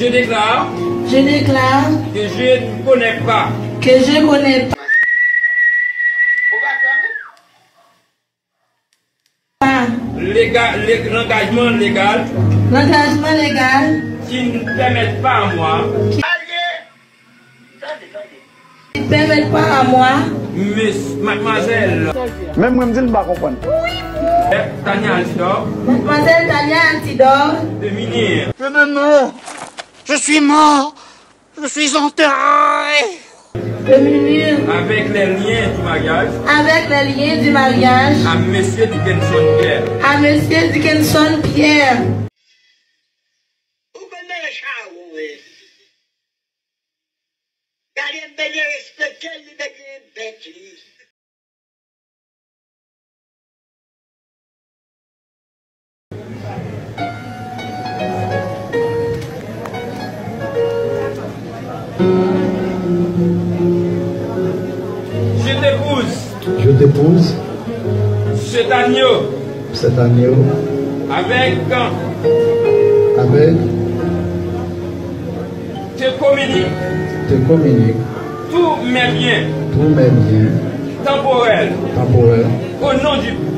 Je déclare je déclare que je ne connais pas que je connais pas l'engagement légal l'engagement légal qui ne permet pas à moi, qui ne permet pas à moi, mademoiselle Même moi, je ne comprends pas. Tania Altidor, mademoiselle Tania Altidor, de Minir, Je me meurs. Je suis mort. Je suis enterré. de m'unir avec les liens du mariage avec les liens du mariage à Monsieur Dickinson Pierre. à Monsieur Dickinson Pierre. Je t'épouse Cet agneau avec te communique tous mes biens temporels au nom du